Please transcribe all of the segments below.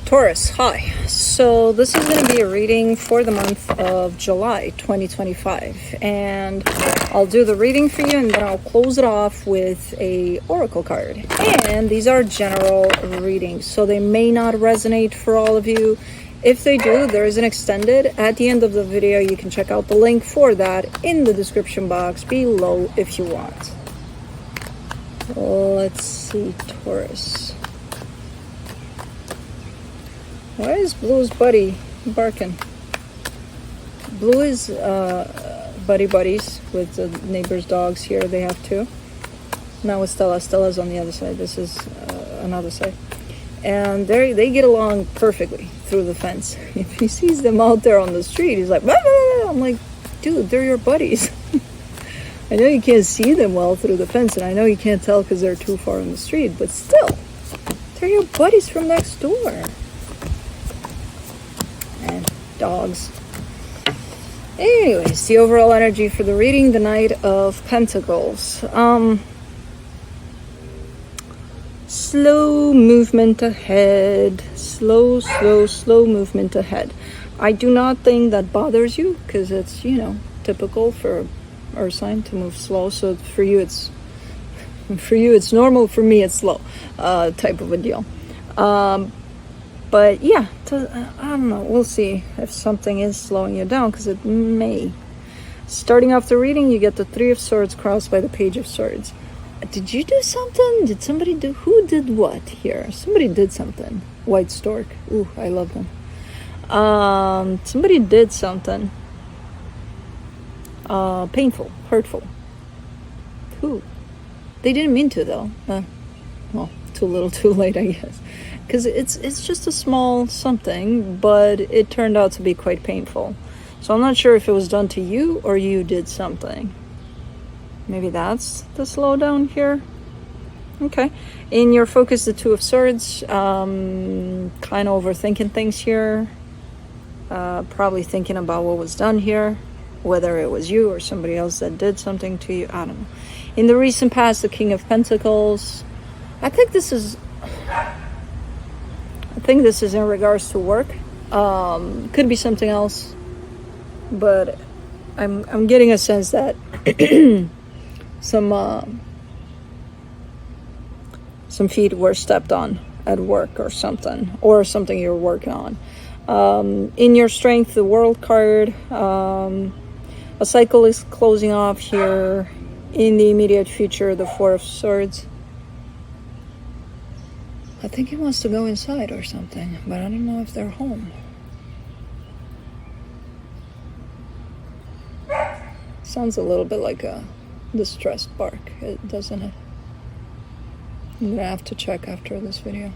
Taurus, hi. So this is going to be a reading for the month of July 2025, and I'll do the reading for you and then I'll close it off with a oracle card. And these are general readings, so they may not resonate for all of you. If they do, there is an extended at the end of the video. You can check out the link for that in the description box below if you want. Let's see, Taurus. Why is Blue's buddy barking? Blue is buddies with the neighbor's dogs here. They have two. Now with Stella. Stella's on the other side. This is another side. And they get along perfectly through the fence. If he sees them out there on the street, he's like, bah, bah, bah. I'm like, dude, they're your buddies. I know you can't see them well through the fence, and I know you can't tell because they're too far in the street, but still, they're your buddies from next door. Dogs. Anyways, the overall energy for the reading, the Knight of Pentacles. Slow movement ahead. Slow movement ahead. I do not think that bothers you because it's, typical for our sign to move slow. So for you it's normal. For me it's slow, type of a deal. But yeah, I don't know. We'll see if something is slowing you down, because it may. Starting off the reading, you get the Three of Swords crossed by the Page of Swords. Did you do something? Did somebody do? Who did what here? Somebody did something. White Stork. Ooh, I love them. Somebody did something. Painful, hurtful. Who? They didn't mean to, though. Well, too little, too late, I guess. Because it's just a small something, but it turned out to be quite painful. So I'm not sure if it was done to you or you did something. Maybe that's the slowdown here. Okay. In your focus, the Two of Swords, kind of overthinking things here. Probably thinking about what was done here, whether it was you or somebody else that did something to you. I don't know. In the recent past, the King of Pentacles. I think this is in regards to work. Could be something else, but I'm getting a sense that some feet were stepped on at work or something you're working on. In your strength, the World card, a cycle is closing off here. In the immediate future, the Four of Swords. I think he wants to go inside or something, but I don't know if they're home. Sounds a little bit like a distressed bark, doesn't it? I'm gonna have to check after this video,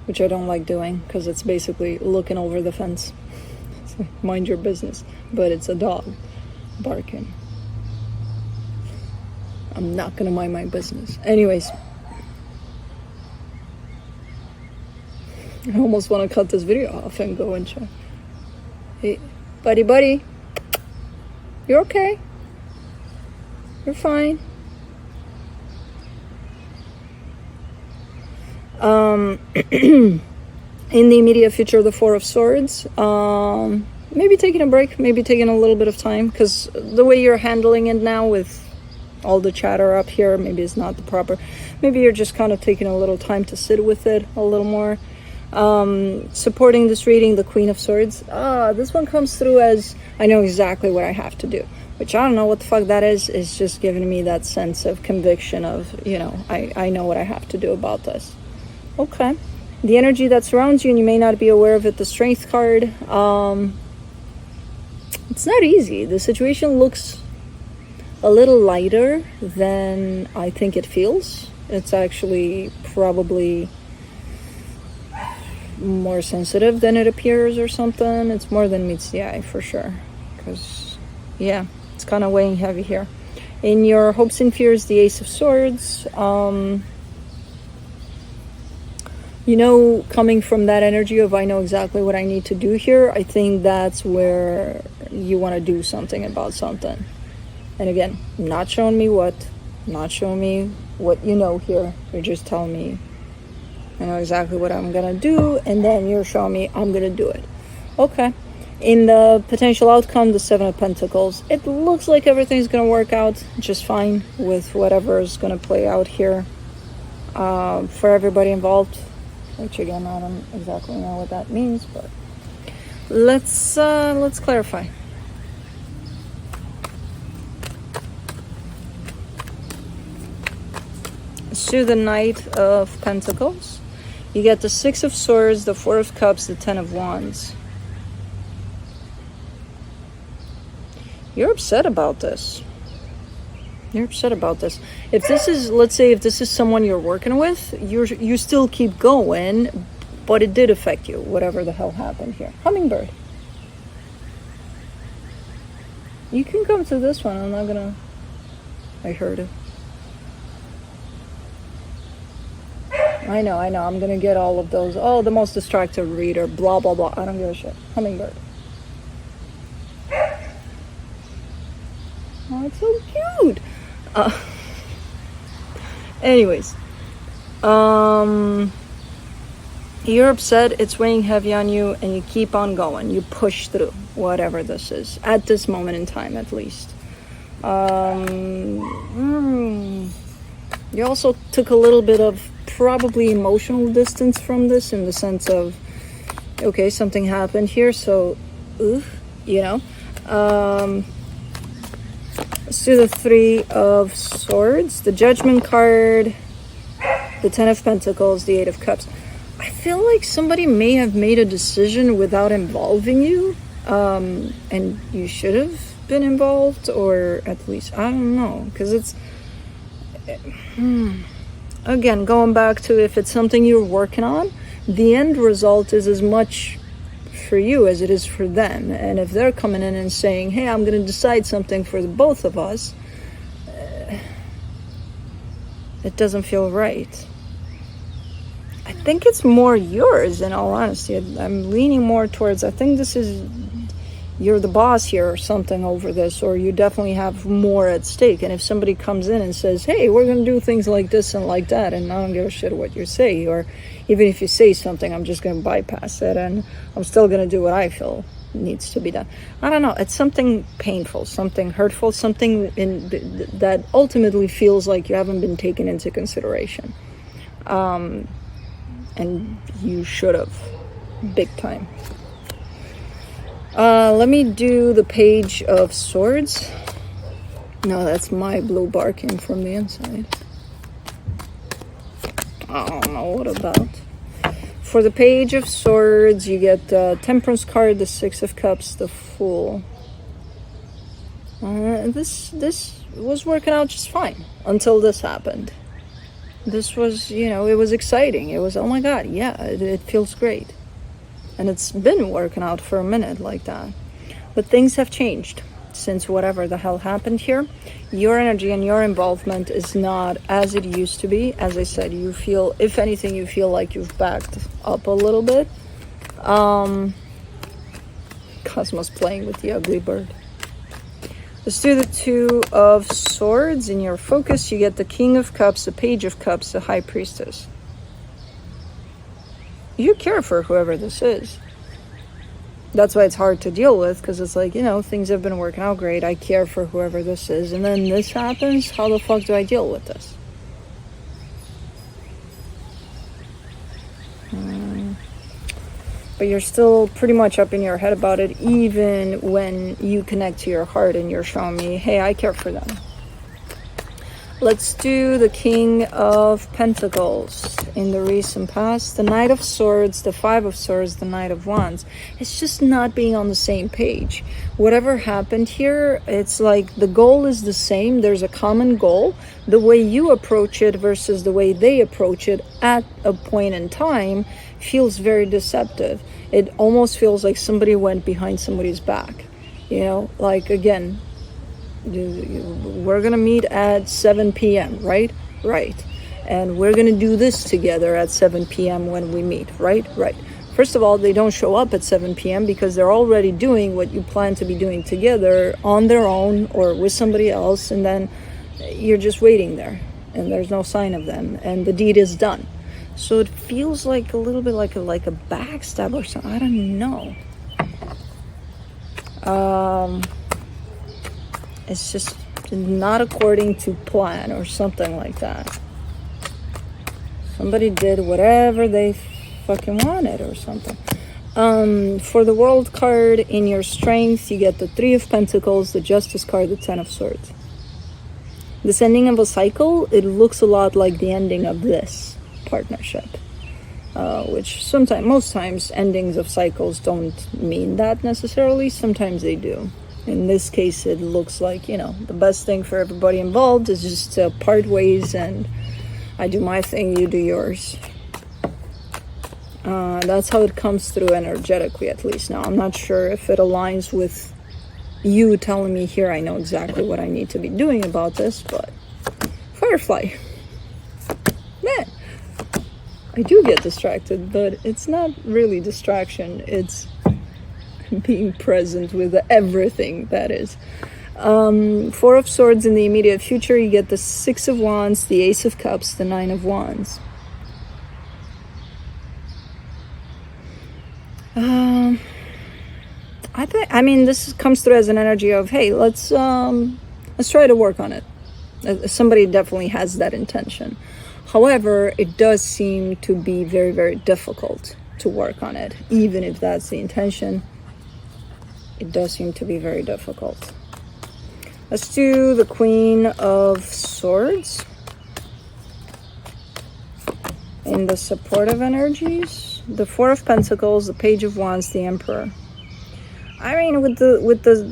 which I don't like doing because it's basically looking over the fence. It's like, mind your business, but it's a dog barking. I'm not gonna mind my business. Anyways. I almost want to cut this video off and go and check. Hey, buddy. You're okay. You're fine. In the immediate future, the Four of Swords. Maybe taking a break, maybe taking a little bit of time, because the way you're handling it now with all the chatter up here, maybe it's not the proper. Maybe you're just kind of taking a little time to sit with it a little more. Supporting this reading, the Queen of Swords. This one comes through as I know exactly what I have to do, which I don't know what the fuck that is. It's just giving me that sense of conviction of, I know what I have to do about this. Okay. The energy that surrounds you, and you may not be aware of it, the Strength card. It's not easy. The situation looks a little lighter than I think it feels. It's actually probably more sensitive than it appears or something. It's more than meets the eye for sure, because it's kind of weighing heavy here. In your hopes and fears, the Ace of Swords. Coming from that energy of I know exactly what I need to do here, I think that's where you want to do something about something. And again, not showing me what, not showing me what you know here. You're just telling me I know exactly what I'm gonna do, and then you're showing me I'm gonna do it. Okay. In the potential outcome, the Seven of Pentacles, it looks like everything's gonna work out just fine with whatever is gonna play out here for everybody involved. Which again, I don't exactly know what that means, but let's clarify. To the Knight of Pentacles, you get the Six of Swords, the Four of Cups, the Ten of Wands. You're upset about this. You're upset about this. If this is, let's say, if this is someone you're working with, you still keep going, but it did affect you, whatever the hell happened here. Hummingbird. You can come to this one. I'm not gonna. I heard it. I know. I'm gonna get all of those. Oh, the most distracted reader. Blah blah blah. I don't give a shit. Hummingbird. Oh, it's so cute. Anyways, you're upset. It's weighing heavy on you, and you keep on going. You push through whatever this is at this moment in time, at least. You also took a little bit of probably emotional distance from this, in the sense of, okay, something happened here, so, you know. Let's do the Three of Swords, the Judgment card, the Ten of Pentacles, the Eight of Cups. I feel like somebody may have made a decision without involving you, and you should have been involved, or at least, I don't know, because it's, again, going back to if it's something you're working on, the end result is as much for you as it is for them. And if they're coming in and saying, hey, I'm going to decide something for the both of us, it doesn't feel right. I think it's more yours, in all honesty. I'm leaning more towards, I think this is, you're the boss here or something over this, or you definitely have more at stake. And if somebody comes in and says, hey, we're going to do things like this and like that, and I don't give a shit what you say, or even if you say something, I'm just going to bypass it, and I'm still going to do what I feel needs to be done. I don't know. It's something painful, something hurtful, something that ultimately feels like you haven't been taken into consideration. And you should have, big time. Let me do the Page of Swords. No, that's my blue barking from the inside. I don't know what about. For the Page of Swords, you get the Temperance card, the Six of Cups, the Fool. This was working out just fine until this happened. This was, you know, it was exciting. It was, oh my God, yeah, it feels great. And it's been working out for a minute like that. But things have changed since whatever the hell happened here. Your energy and your involvement is not as it used to be. As I said, you feel, if anything, you feel like you've backed up a little bit. Cosmos playing with the ugly bird. Let's do the Two of Swords. In your focus, you get the King of Cups, the Page of Cups, the High Priestess. You care for whoever this is. That's why it's hard to deal with, because it's like, you know, things have been working out great. I care for whoever this is. And then this happens. How the fuck do I deal with this? But you're still pretty much up in your head about it, even when you connect to your heart and you're showing me, hey, I care for them. Let's do the King of Pentacles in the recent past, the Knight of Swords, the Five of Swords, the Knight of Wands. It's just not being on the same page. Whatever happened here, it's like the goal is the same. There's a common goal. The way you approach it versus the way they approach it at a point in time feels very deceptive. It almost feels like somebody went behind somebody's back. You know, like, again, we're gonna meet at 7 p.m. right and we're gonna do this together at 7 p.m. when we meet, right. First of all, they don't show up at 7 p.m. because they're already doing what you plan to be doing together on their own or with somebody else, and then you're just waiting there and there's no sign of them and the deed is done. So it feels like a little bit like a backstab or something. I don't know. It's just not according to plan or something like that. Somebody did whatever they fucking wanted or something. For the World card in your strength, you get the Three of Pentacles, the Justice card, the Ten of Swords. This ending of a cycle, it looks a lot like the ending of this partnership. Which sometimes, most times, endings of cycles don't mean that necessarily. Sometimes they do. In this case, it looks like, you know, the best thing for everybody involved is just to part ways, and I do my thing, you do yours. That's how it comes through energetically, at least. Now, I'm not sure if it aligns with you telling me here I know exactly what I need to be doing about this, but Firefly. Man, I do get distracted, but it's not really distraction. It's being present with everything that is. Four of Swords in the immediate future, you get the Six of Wands, the Ace of Cups, the Nine of Wands. I mean, this comes through as an energy of, hey, let's try to work on it. Somebody definitely has that intention. However, it does seem to be very, very difficult to work on it. Even if that's the intention, it does seem to be very difficult. Let's do the Queen of Swords in the supportive energies. The Four of Pentacles, the Page of Wands, the Emperor. I mean, with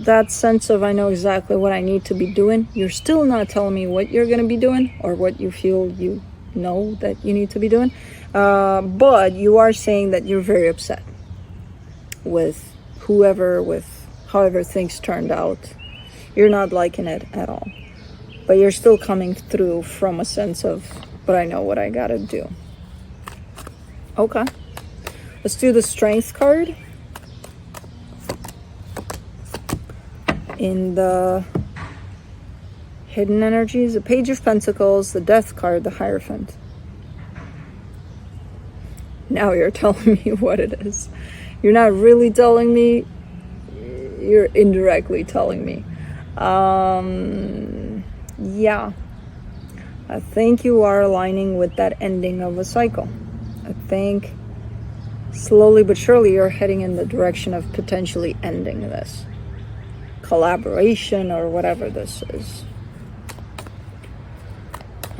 that sense of I know exactly what I need to be doing, you're still not telling me what you're going to be doing or what you feel you know that you need to be doing. But you are saying that you're very upset with however things turned out. You're not liking it at all. But you're still coming through from a sense of, but I know what I got to do. Okay. Let's do the Strength card. In the hidden energies, the Page of Pentacles, the Death card, the Hierophant. Now you're telling me what it is. You're not really telling me, you're indirectly telling me. Yeah. I think you are aligning with that ending of a cycle. I think slowly but surely you're heading in the direction of potentially ending this collaboration or whatever this is.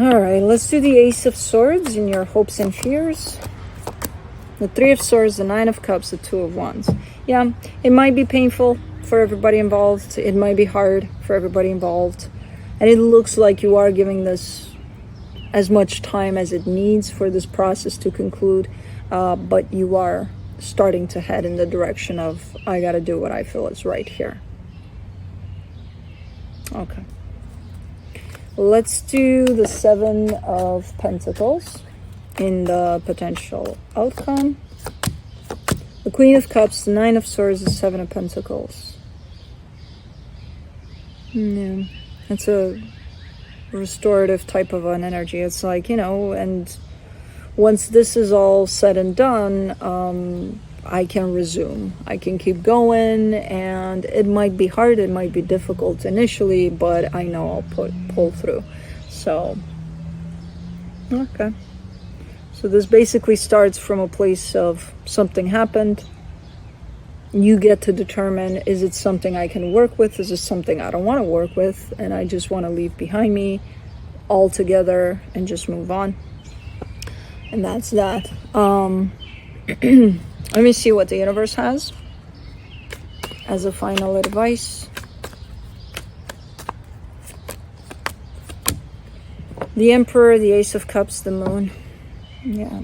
All right, let's do the Ace of Swords in your hopes and fears. The Three of Swords, the Nine of Cups, the Two of Wands. Yeah, it might be painful for everybody involved. It might be hard for everybody involved. And it looks like you are giving this as much time as it needs for this process to conclude. But you are starting to head in the direction of, I got to do what I feel is right here. Okay. Let's do the Seven of Pentacles in the potential outcome. The Queen of Cups, the Nine of Swords, the Seven of Pentacles. Yeah, it's a restorative type of an energy. It's like, you know, and once this is all said and done, I can resume. I can keep going, and it might be hard, it might be difficult initially, but I know I'll pull through. So, okay. So this basically starts from a place of something happened. You get to determine, is it something I can work with? Is it something I don't want to work with? And I just want to leave behind me altogether and just move on. And that's that. Let me see what the universe has as a final advice. The Emperor, the Ace of Cups, the Moon. Yeah.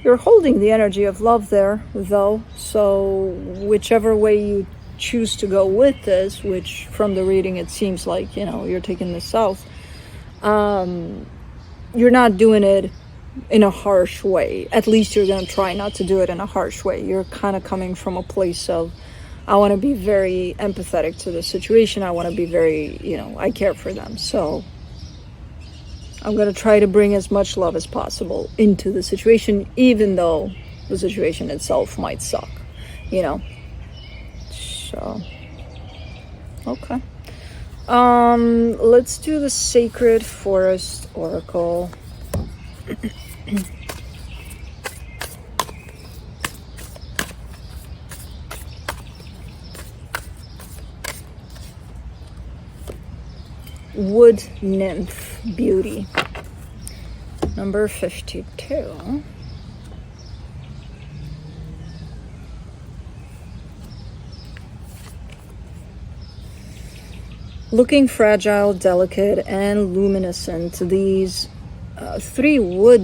You're holding the energy of love there, though. So whichever way you choose to go with this, which from the reading it seems like, you know, you're taking this south, you're not doing it in a harsh way. At least you're going to try not to do it in a harsh way. You're kind of coming from a place of, I want to be very empathetic to the situation. I want to be very, you know, I care for them. So, I'm going to try to bring as much love as possible into the situation, even though the situation itself might suck, you know. So, okay. Let's do the Sacred Forest Oracle. Wood Nymph Beauty, number 52. Looking fragile, delicate, and luminescent, these three wood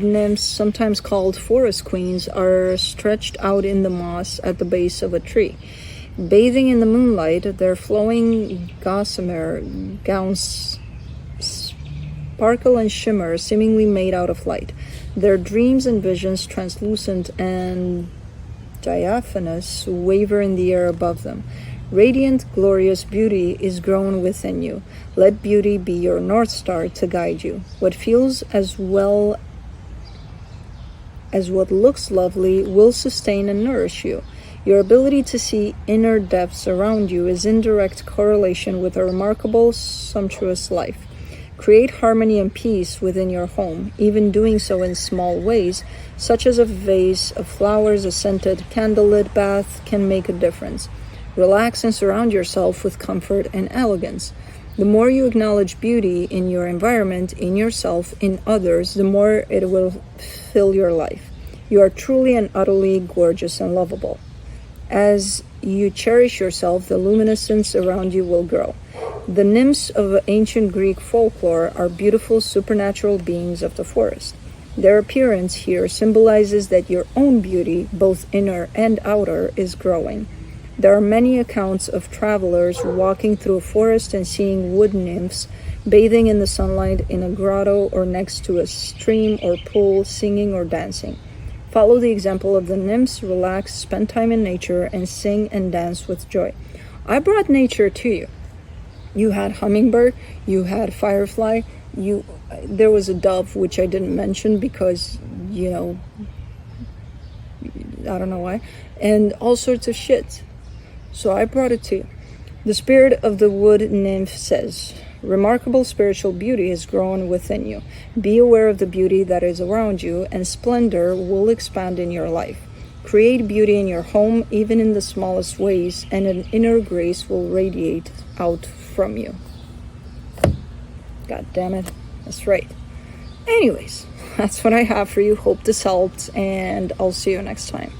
nymphs, sometimes called forest queens, are stretched out in the moss at the base of a tree. Bathing in the moonlight, their flowing gossamer gowns sparkle and shimmer, seemingly made out of light. Their dreams and visions, translucent and diaphanous, waver in the air above them. Radiant, glorious beauty is grown within you. Let beauty be your North Star to guide you. What feels as well as what looks lovely will sustain and nourish you. Your ability to see inner depths around you is in direct correlation with a remarkable, sumptuous life. Create harmony and peace within your home, even doing so in small ways, such as a vase of flowers, a scented candlelit bath, can make a difference. Relax and surround yourself with comfort and elegance. The more you acknowledge beauty in your environment, in yourself, in others, the more it will fill your life. You are truly and utterly gorgeous and lovable. As you cherish yourself, the luminescence around you will grow. The nymphs of ancient Greek folklore are beautiful supernatural beings of the forest. Their appearance here symbolizes that your own beauty, both inner and outer, is growing. There are many accounts of travelers walking through a forest and seeing wood nymphs bathing in the sunlight in a grotto or next to a stream or pool, singing or dancing. Follow the example of the nymphs, relax, spend time in nature, and sing and dance with joy. I brought nature to you. You had hummingbird, you had firefly, there was a dove, which I didn't mention because, I don't know why, and all sorts of shit. So I brought it to you. The spirit of the wood nymph says, remarkable spiritual beauty is grown within you. Be aware of the beauty that is around you, and splendor will expand in your life. Create beauty in your home, even in the smallest ways, and an inner grace will radiate out from you. God damn it. That's right. Anyways, that's what I have for you. Hope this helped, and I'll see you next time.